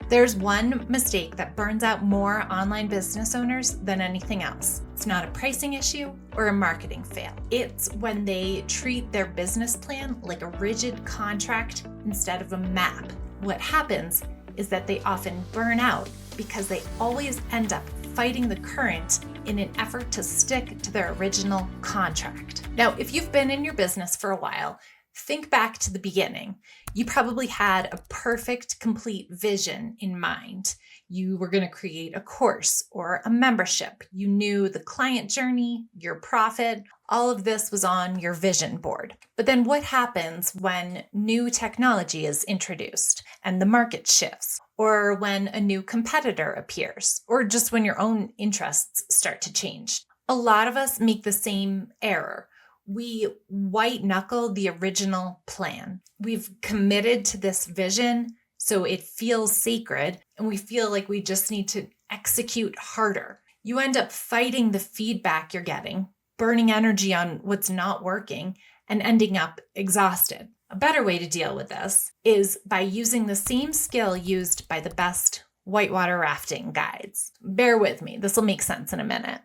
There's one mistake that burns out more online business owners than anything else. It's not a pricing issue or a marketing fail. It's when they treat their business plan like a rigid contract instead of a map. What happens is that they often burn out because they always end up fighting the current in an effort to stick to their original contract. Now, if you've been in your business for a while, think back to the beginning. You probably had a perfect, complete vision in mind. You were going to create a course or a membership. You knew the client journey, your profit, all of this was on your vision board. But then what happens when new technology is introduced and the market shifts, or when a new competitor appears, or just when your own interests start to change? A lot of us make the same error. We white knuckle the original plan. We've committed to this vision, so it feels sacred, and we feel like we just need to execute harder. You end up fighting the feedback you're getting, burning energy on what's not working, and ending up exhausted. A better way to deal with this is by using the same skill used by the best whitewater rafting guides. Bear with me, this will make sense in a minute.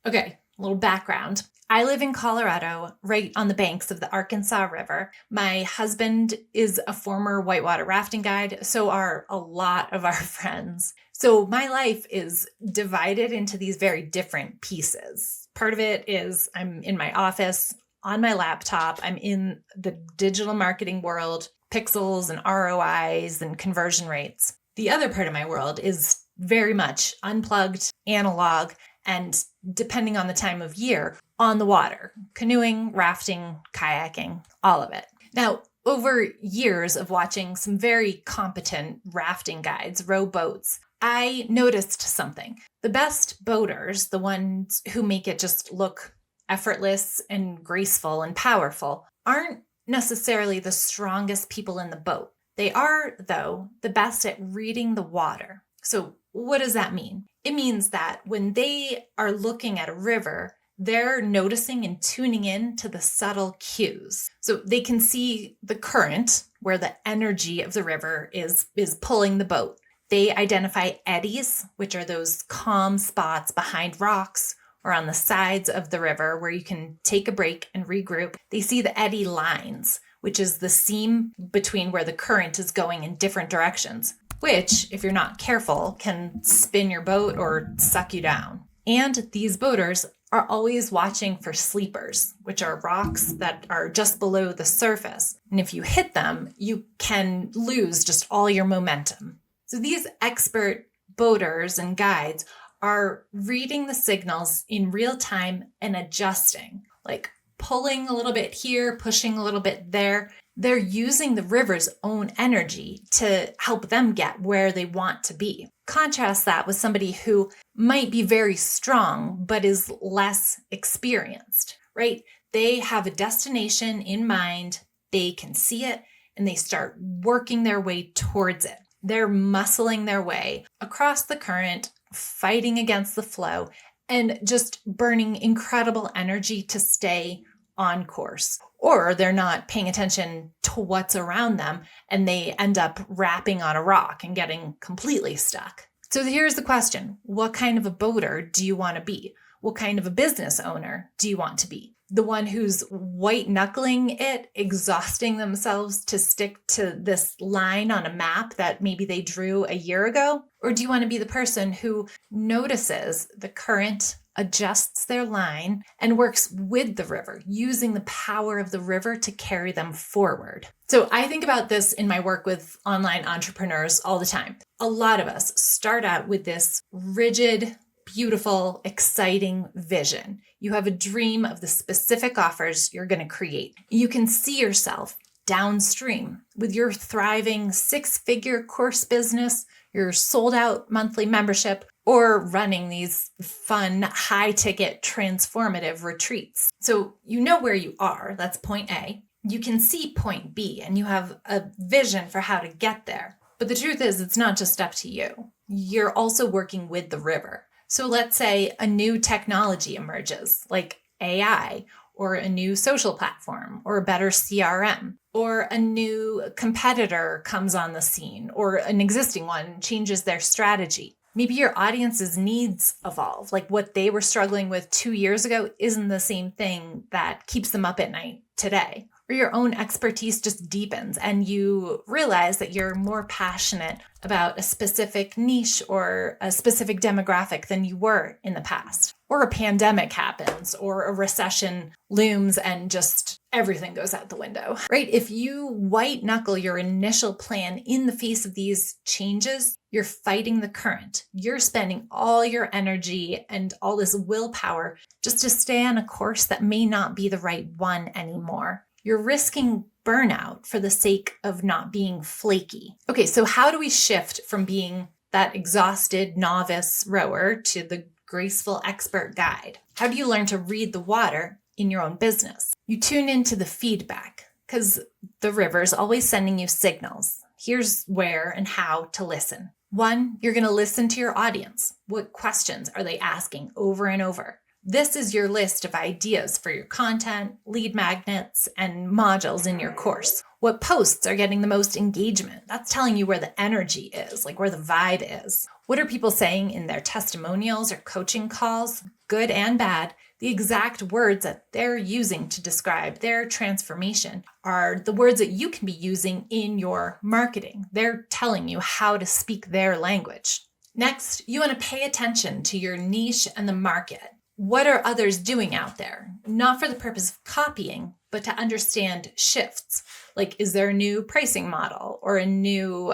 Okay, a little background. I live in Colorado, right on the banks of the Arkansas River. My husband is a former whitewater rafting guide, so are a lot of our friends. So my life is divided into these very different pieces. Part of it is I'm in my office, on my laptop. I'm in the digital marketing world, pixels and ROIs and conversion rates. The other part of my world is very much unplugged, analog, and depending on the time of year, on the water, canoeing, rafting, kayaking, all of it. Now, over years of watching some very competent rafting guides row boats, I noticed something. The best boaters, the ones who make it just look effortless and graceful and powerful, aren't necessarily the strongest people in the boat. They are, though, the best at reading the water. So what does that mean? It means that when they are looking at a river, they're noticing and tuning in to the subtle cues. So they can see the current, where the energy of the river is pulling the boat. They identify eddies, which are those calm spots behind rocks or on the sides of the river where you can take a break and regroup. They see the eddy lines, which is the seam between where the current is going in different directions, which, if you're not careful, can spin your boat or suck you down. And these boaters are always watching for sleepers, which are rocks that are just below the surface. And if you hit them, you can lose just all your momentum. So these expert boaters and guides are reading the signals in real time and adjusting, like pulling a little bit here, pushing a little bit there. They're using the river's own energy to help them get where they want to be. Contrast that with somebody who might be very strong, but is less experienced, right? They have a destination in mind, they can see it, and they start working their way towards it. They're muscling their way across the current, fighting against the flow, and just burning incredible energy to stay on course. Or they're not paying attention to what's around them and they end up rapping on a rock and getting completely stuck. So here's the question. What kind of a boater do you want to be? What kind of a business owner do you want to be? The one who's white knuckling it, exhausting themselves to stick to this line on a map that maybe they drew a year ago? Or do you want to be the person who notices the current, adjusts their line, and works with the river, using the power of the river to carry them forward? So I think about this in my work with online entrepreneurs all the time. A lot of us start out with this rigid, beautiful, exciting vision. You have a dream of the specific offers you're going to create. You can see yourself downstream with your thriving 6-figure course business, your sold out monthly membership, or running these fun, high-ticket, transformative retreats. So you know where you are. That's point A. You can see point B, and you have a vision for how to get there. But the truth is, it's not just up to you. You're also working with the river. So let's say a new technology emerges, like AI, or a new social platform, or a better CRM, or a new competitor comes on the scene, or an existing one changes their strategy. Maybe your audience's needs evolve. Like what they were struggling with 2 years ago isn't the same thing that keeps them up at night today. Or your own expertise just deepens and you realize that you're more passionate about a specific niche or a specific demographic than you were in the past. Or a pandemic happens or a recession looms and just everything goes out the window, right? If you white knuckle your initial plan in the face of these changes, you're fighting the current. You're spending all your energy and all this willpower just to stay on a course that may not be the right one anymore. You're risking burnout for the sake of not being flaky. Okay, so how do we shift from being that exhausted novice rower to the graceful expert guide? How do you learn to read the water in your own business? You tune into the feedback because the river's always sending you signals. Here's where and how to listen. 1, you're going to listen to your audience. What questions are they asking over and over? This is your list of ideas for your content, lead magnets, and modules in your course. What posts are getting the most engagement? That's telling you where the energy is, like where the vibe is. What are people saying in their testimonials or coaching calls, good and bad? The exact words that they're using to describe their transformation are the words that you can be using in your marketing. They're telling you how to speak their language. Next, you want to pay attention to your niche and the market. What are others doing out there? Not for the purpose of copying, but to understand shifts. Like, is there a new pricing model or a new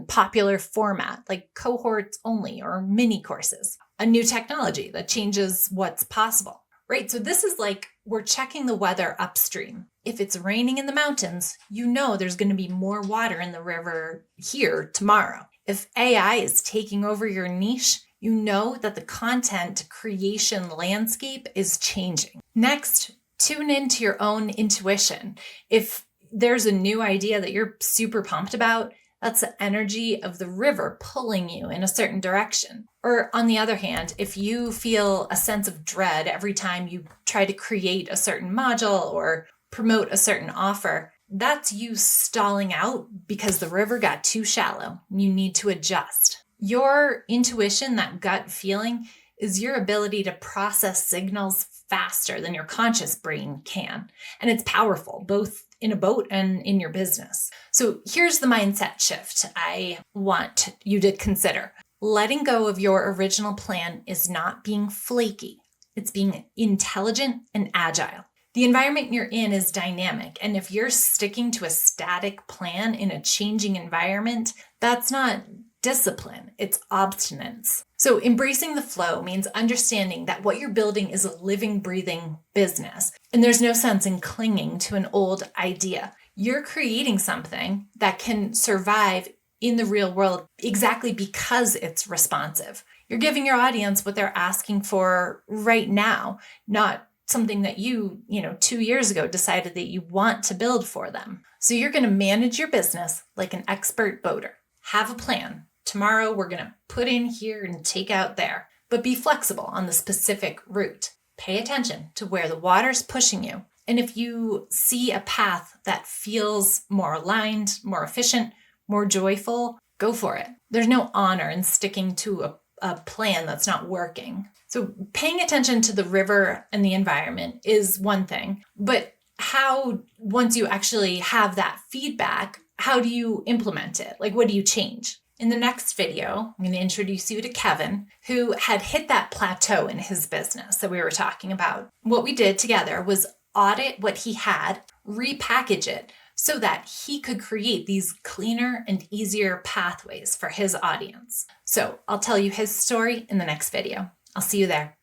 popular format, like cohorts only or mini courses? A new technology that changes what's possible, right? So this is like we're checking the weather upstream. If it's raining in the mountains, you know there's going to be more water in the river here tomorrow. If AI is taking over your niche, you know that the content creation landscape is changing. Next, tune into your own intuition. If there's a new idea that you're super pumped about, that's the energy of the river pulling you in a certain direction. Or on the other hand, if you feel a sense of dread every time you try to create a certain module or promote a certain offer, that's you stalling out because the river got too shallow. You need to adjust. Your intuition, that gut feeling, is your ability to process signals faster than your conscious brain can. And it's powerful, both in a boat and in your business. So here's the mindset shift I want you to consider. Letting go of your original plan is not being flaky. It's being intelligent and agile. The environment you're in is dynamic. And if you're sticking to a static plan in a changing environment, that's not discipline, it's obstinance. So embracing the flow means understanding that what you're building is a living, breathing business. And there's no sense in clinging to an old idea. You're creating something that can survive in the real world exactly because it's responsive. You're giving your audience what they're asking for right now, not something that you 2 years ago decided that you want to build for them. So you're going to manage your business like an expert boater. Have a plan. Tomorrow we're going to put in here and take out there, but be flexible on the specific route. Pay attention to where the water's pushing you. And if you see a path that feels more aligned, more efficient, more joyful, go for it. There's no honor in sticking to a plan that's not working. So paying attention to the river and the environment is one thing, but how, once you actually have that feedback, how do you implement it? Like, what do you change? In the next video, I'm going to introduce you to Kevin, who had hit that plateau in his business that we were talking about. What we did together was audit what he had, repackage it so that he could create these cleaner and easier pathways for his audience. So I'll tell you his story in the next video. I'll see you there.